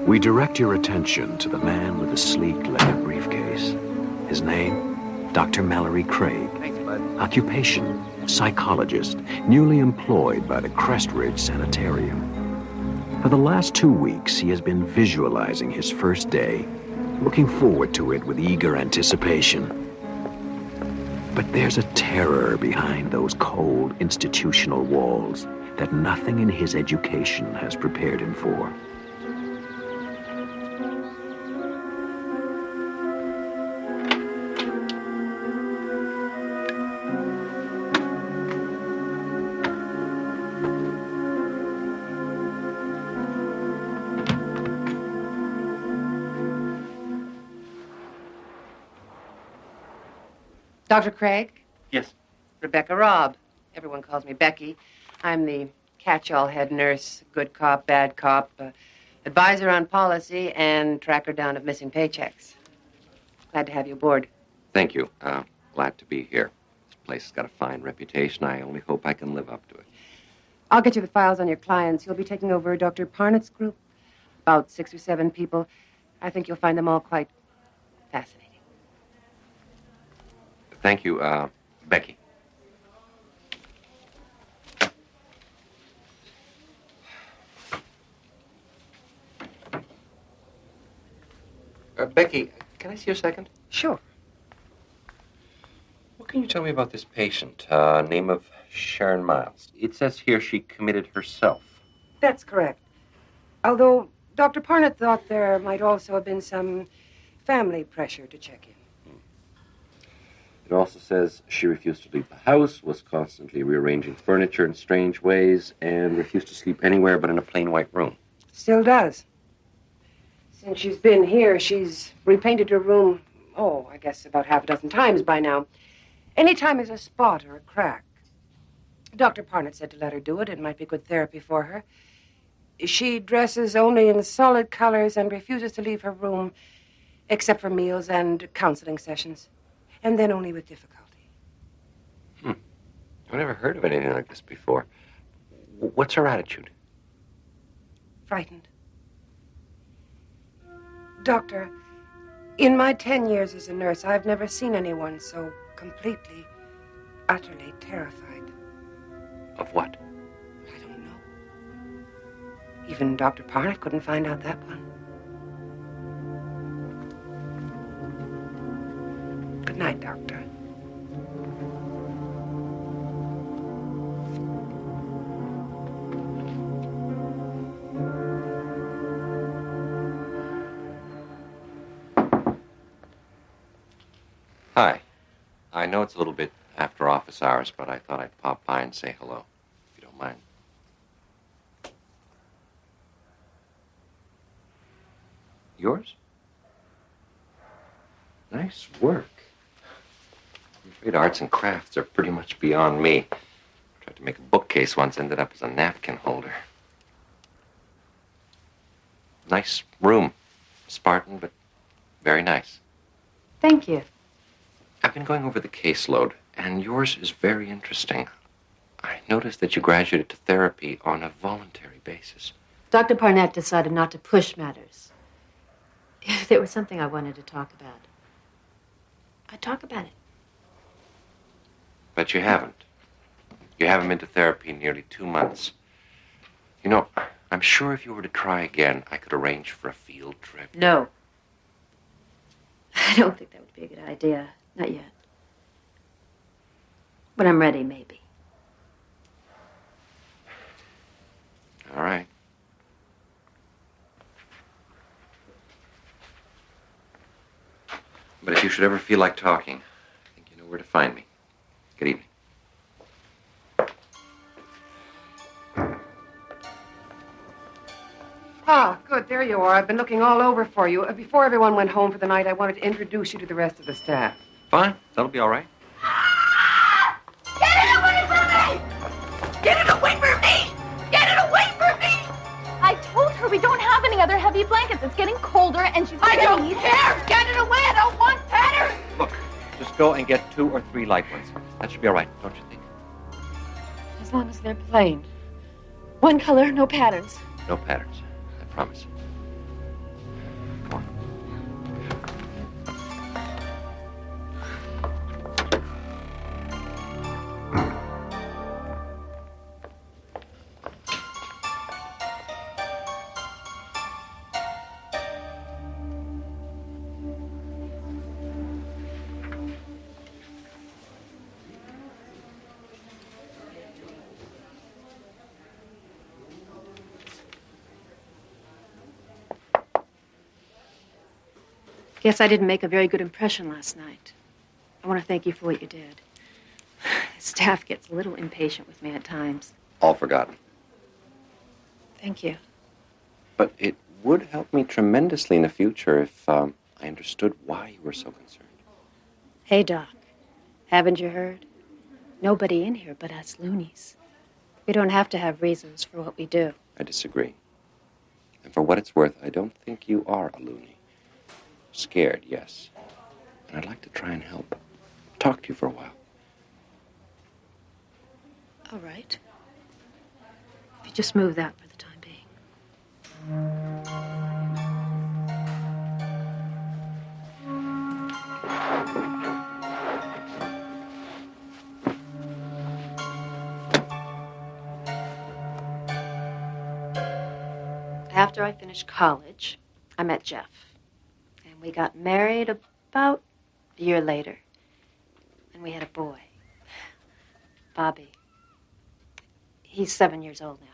We direct your attention to the man with the sleek leather briefcase. His name, Dr. Mallory Craig. Thanks, bud. Occupation, psychologist, newly employed by the Crestridge Sanitarium. For the last 2 weeks, he has been visualizing his first day, looking forward to it with eager anticipation. But there's a terror behind those cold institutional walls that nothing in his education has prepared him for. Dr. Craig? Yes. Rebecca Robb. Everyone calls me Becky. I'm the catch-all head nurse, good cop, bad cop, advisor on policy, and tracker down of missing paychecks. Glad to have you aboard. Thank you. Glad to be here. This place has got a fine reputation. I only hope I can live up to it. I'll get you the files on your clients. You'll be taking over Dr. Parnett's group, about 6 or 7 people. I think you'll find them all quite fascinating. Thank you, Becky. Becky, can I see you a second? Sure. What can you tell me about this patient? Name of Sharon Miles. It says here she committed herself. That's correct. Although Dr. Parnett thought there might also have been some family pressure to check in. It also says she refused to leave the house, was constantly rearranging furniture in strange ways, and refused to sleep anywhere but in a plain white room. Still does. Since she's been here, she's repainted her room, I guess about half a dozen times by now. Anytime there's a spot or a crack. Dr. Parnett said to let her do it. It might be good therapy for her. She dresses only in solid colors and refuses to leave her room except for meals and counseling sessions. And then only with difficulty. I've never heard of anything like this before. What's her attitude? Frightened. Doctor, in my 10 years as a nurse, I've never seen anyone so completely, utterly terrified. Of what? I don't know. Even Dr. Parnett couldn't find out that one. Good night, Doctor. Hi. I know it's a little bit after office hours, but I thought I'd pop by and say hello, if you don't mind. Yours? Nice work. I'm afraid arts and crafts are pretty much beyond me. Tried to make a bookcase once, ended up as a napkin holder. Nice room. Spartan, but very nice. Thank you. I've been going over the caseload, and yours is very interesting. I noticed that you graduated to therapy on a voluntary basis. Dr. Parnett decided not to push matters. If there was something I wanted to talk about, I'd talk about it. But you haven't. You haven't been to therapy in nearly 2 months. You know, I'm sure if you were to try again, I could arrange for a field trip. No. I don't think that would be a good idea. Not yet. When I'm ready, maybe. All right. But if you should ever feel like talking, I think you know where to find me. Good evening. Ah, good. There you are. I've been looking all over for you. Before everyone went home for the night, I wanted to introduce you to the rest of the staff. Fine. That'll be all right. Get it away from me! Get it away from me! Get it away from me! I told her we don't have any other heavy blankets. It's getting colder and she's I don't care! Get it away! I don't want patterns! Look, just go and get 2 or 3 light ones. That should be all right, don't you think? As long as they're plain. One color, no patterns. No patterns. I promise. Guess I didn't make a very good impression last night. I want to thank you for what you did. The staff gets a little impatient with me at times. All forgotten. Thank you. But it would help me tremendously in the future if I understood why you were so concerned. Hey, Doc. Haven't you heard? Nobody in here but us loonies. We don't have to have reasons for what we do. I disagree. And for what it's worth, I don't think you are a loony. Scared, yes. And I'd like to try and help. Talk to you for a while. All right. If you just move that for the time being. After I finished college, I met Jeff. And we got married about a year later. And we had a boy, Bobby. He's 7 years old now.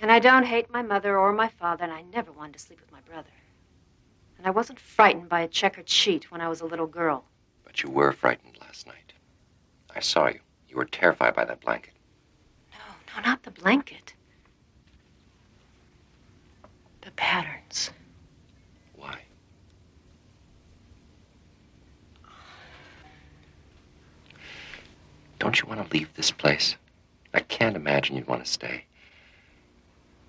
And I don't hate my mother or my father, and I never wanted to sleep with my brother. And I wasn't frightened by a checkered sheet when I was a little girl. But you were frightened last night. I saw you. You were terrified by that blanket. No, not the blanket. The patterns. Why? Don't you want to leave this place? I can't imagine you'd want to stay.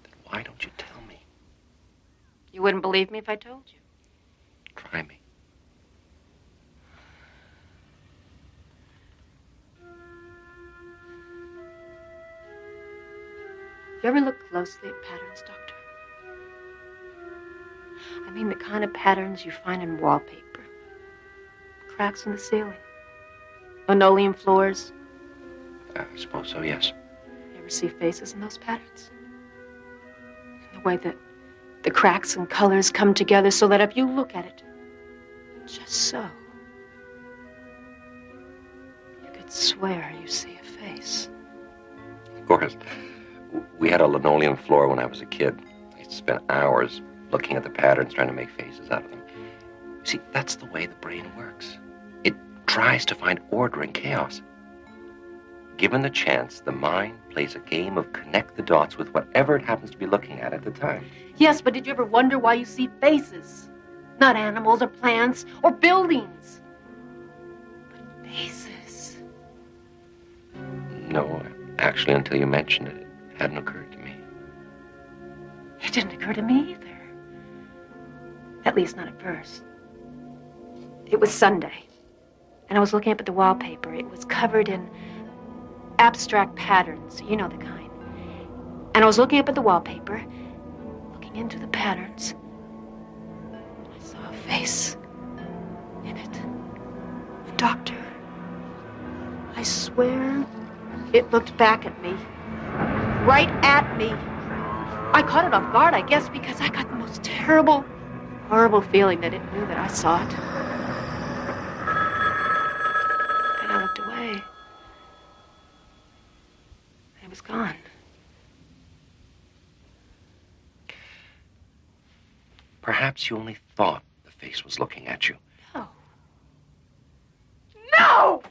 Then why don't you tell me? You wouldn't believe me if I told you. Try me. You ever look closely at patterns, Doctor? I mean the kind of patterns you find in wallpaper. Cracks in the ceiling. Linoleum floors. I suppose so, yes. You ever see faces in those patterns? The way that the cracks and colors come together so that if you look at it, just so, you could swear you see a face. Of course. We had a linoleum floor when I was a kid. I used to spend hours looking at the patterns, trying to make faces out of them. See, that's the way the brain works. It tries to find order in chaos. Given the chance, the mind plays a game of connect the dots with whatever it happens to be looking at the time. Yes, but did you ever wonder why you see faces? Not animals or plants or buildings, but faces. No, actually, until you mentioned it, it hadn't occurred to me. It didn't occur to me either. At least not at first. It was Sunday, and I was looking up at the wallpaper. It was covered in abstract patterns, you know the kind. And I was looking up at the wallpaper, looking into the patterns. I saw a face in it. Doctor, I swear it looked back at me. Right at me. I caught it off guard, I guess, because I got the most terrible, horrible feeling that it knew that I saw it. Then I looked away. It was gone. Perhaps you only thought the face was looking at you. No. No!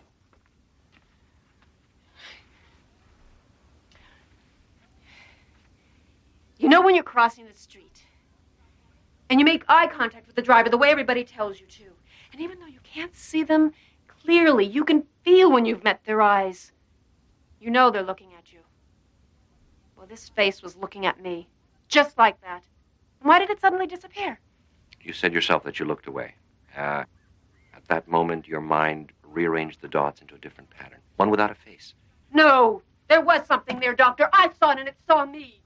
You know when you're crossing the street and you make eye contact with the driver the way everybody tells you to, and even though you can't see them clearly, you can feel when you've met their eyes. You know they're looking at you. Well, this face was looking at me, just like that. And why did it suddenly disappear? You said yourself that you looked away. At that moment, your mind rearranged the dots into a different pattern, one without a face. No, there was something there, Doctor. I saw it and it saw me.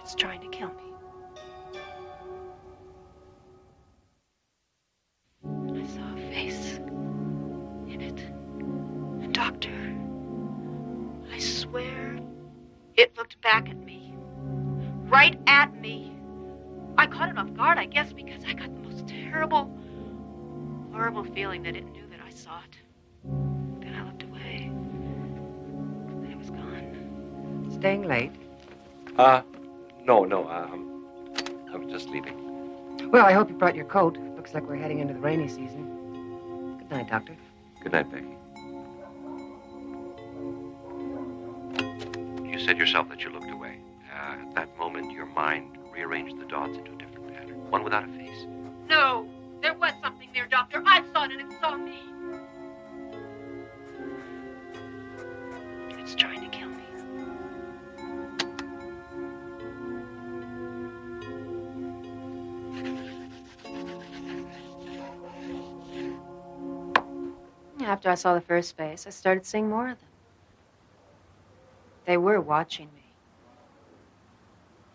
It's trying to kill me. I saw a face in it. And Doctor, I swear it looked back at me. Right at me. I caught it off guard, I guess, because I got the most terrible, horrible feeling that it knew that I saw it. Then I looked away. And it was gone. Staying late? No, I was just leaving. Well, I hope you brought your coat. Looks like we're heading into the rainy season. Good night, Doctor. Good night, Becky. You said yourself that you looked away. At that moment, your mind rearranged the dots into a different pattern, one without a face. No, there was something there, Doctor. I saw it and it saw me. It's trying to kill me. After I saw the first face, I started seeing more of them. They were watching me,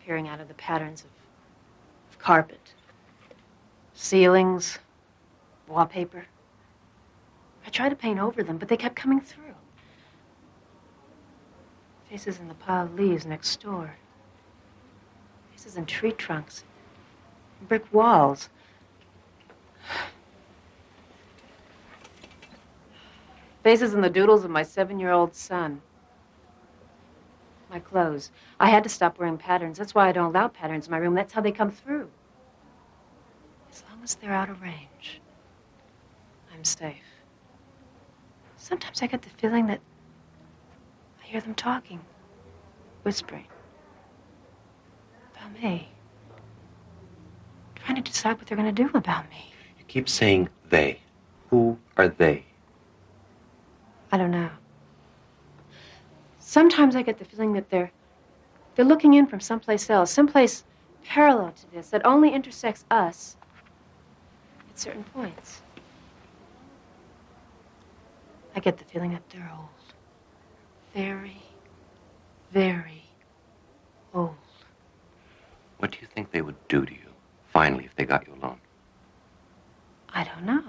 peering out of the patterns of carpet, ceilings, wallpaper. I tried to paint over them, but they kept coming through. Faces in the pile of leaves next door. Faces in tree trunks. Brick walls. Faces in the doodles of my 7-year-old son. My clothes. I had to stop wearing patterns. That's why I don't allow patterns in my room. That's how they come through. As long as they're out of range, I'm safe. Sometimes I get the feeling that I hear them talking, whispering about me, trying to decide what they're going to do about me. You keep saying they. Who are they? I don't know. Sometimes I get the feeling that they're looking in from someplace else, someplace parallel to this, that only intersects us at certain points. I get the feeling that they're old. Very, very old. What do you think they would do to you, finally, if they got you alone? I don't know.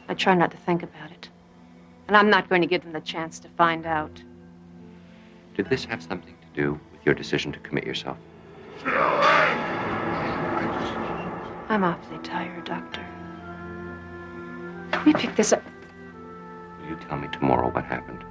I try not to think about it. And I'm not going to give them the chance to find out. Did this have something to do with your decision to commit yourself? I'm awfully tired, Doctor. Can we pick this up? Will you tell me tomorrow what happened?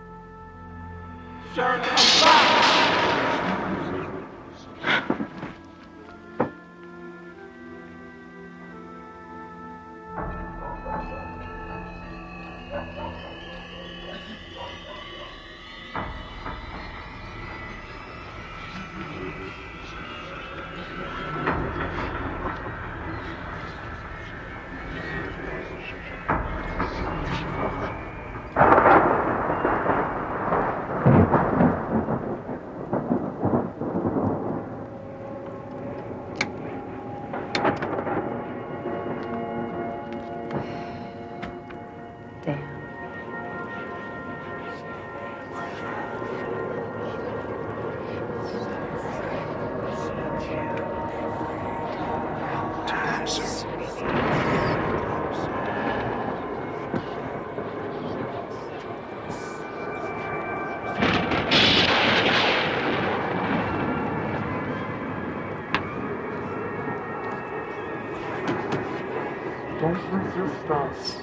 Don't resist us.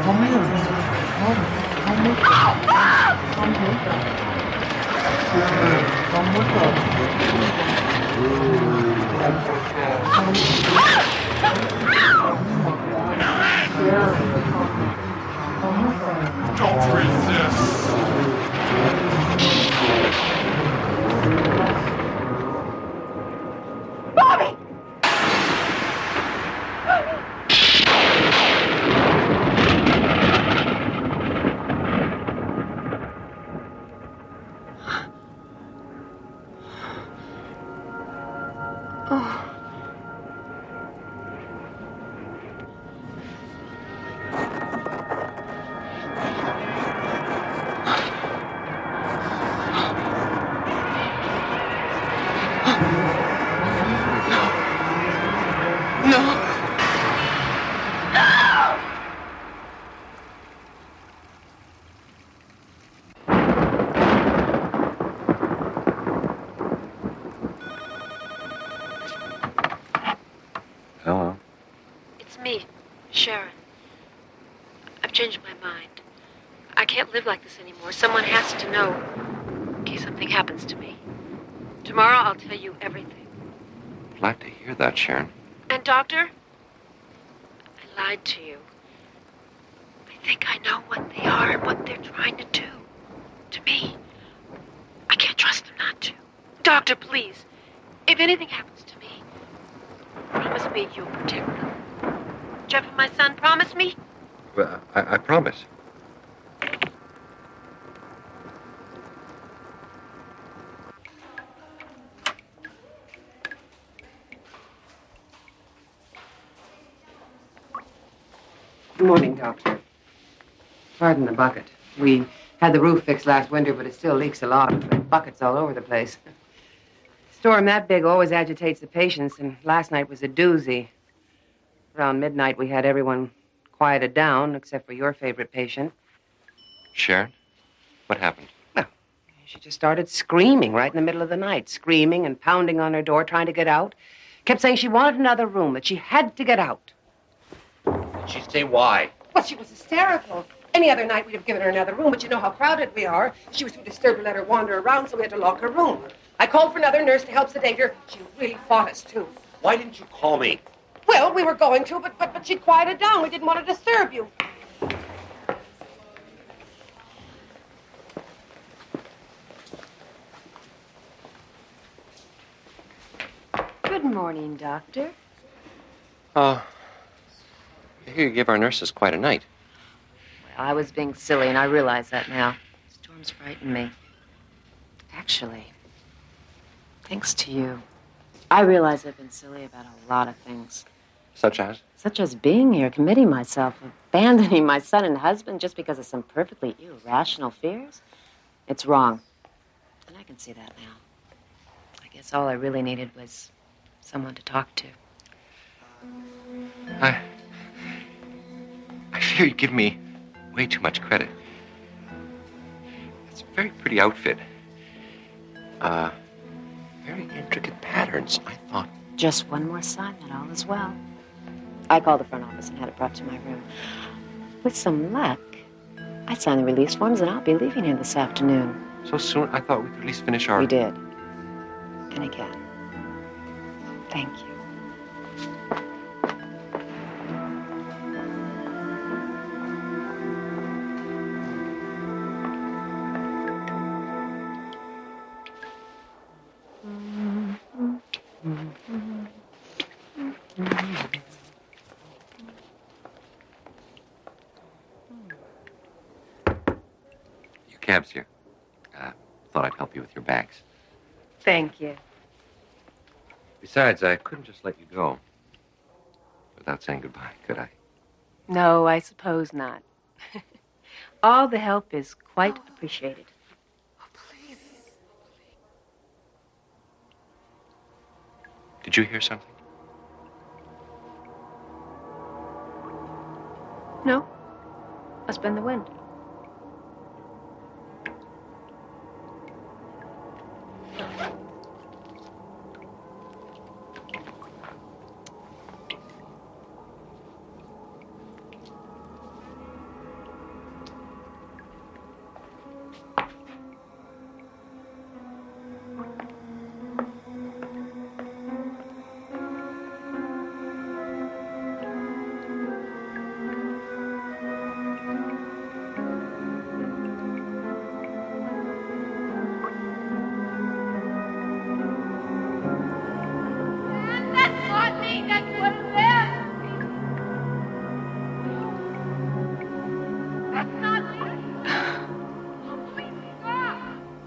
Come here. Come with us. Come with us. Come with us. Don't resist. Bobby! can't live like this anymore. Someone has to know in case something happens to me. Tomorrow I'll tell you everything. Glad to hear that, Sharon. And, Doctor, I lied to you. I think I know what they are and what they're trying to do to me. I can't trust them not to. Doctor, please, if anything happens to me, promise me you'll protect them. Jeff and my son, promise me? Well, I promise. Good morning, Doctor. Pardon the bucket. We had the roof fixed last winter, but it still leaks a lot. The buckets all over the place. Storm that big always agitates the patients, and last night was a doozy. Around midnight, we had everyone quieted down, except for your favorite patient. Sharon, what happened? Well, she just started screaming right in the middle of the night, screaming and pounding on her door, trying to get out. Kept saying she wanted another room, that she had to get out. Did she say why? Well, she was hysterical. Any other night, we'd have given her another room, but you know how crowded we are. She was too disturbed to let her wander around, so we had to lock her room. I called for another nurse to help sedate her. She really fought us, too. Why didn't you call me? Well, we were going to, but she quieted down. We didn't want to disturb you. Good morning, Doctor. I hear you give our nurses quite a night. Well, I was being silly, and I realize that now. Storms frighten me. Actually, thanks to you, I realize I've been silly about a lot of things. Such as? Such as being here, committing myself, abandoning my son and husband just because of some perfectly irrational fears. It's wrong. And I can see that now. I guess all I really needed was someone to talk to. I fear you give me way too much credit. It's a very pretty outfit. Very intricate patterns, I thought. Just one more sign that all is well. I called the front office and had it brought to my room. With some luck, I signed the release forms and I'll be leaving here this afternoon. So soon? I thought we could at least finish our... We did. And again. Thank you. Your cab's here. Thought I'd help you with your bags. Thank you. Besides, I couldn't just let you go without saying goodbye, could I? No, I suppose not. All the help is quite appreciated. Oh, please. Did you hear something? No. Must have been the wind.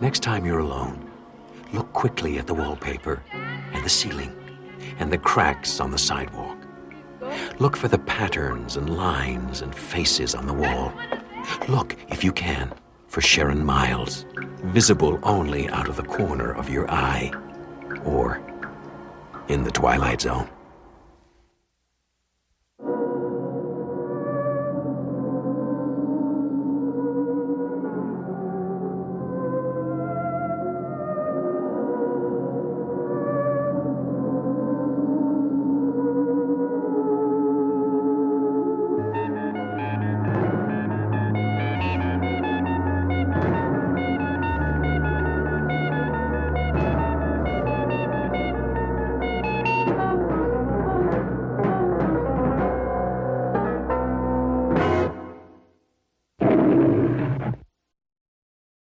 Next time you're alone, look quickly at the wallpaper and the ceiling and the cracks on the sidewalk. Look for the patterns and lines and faces on the wall. Look, if you can, for Sharon Miles, visible only out of the corner of your eye or in the Twilight Zone.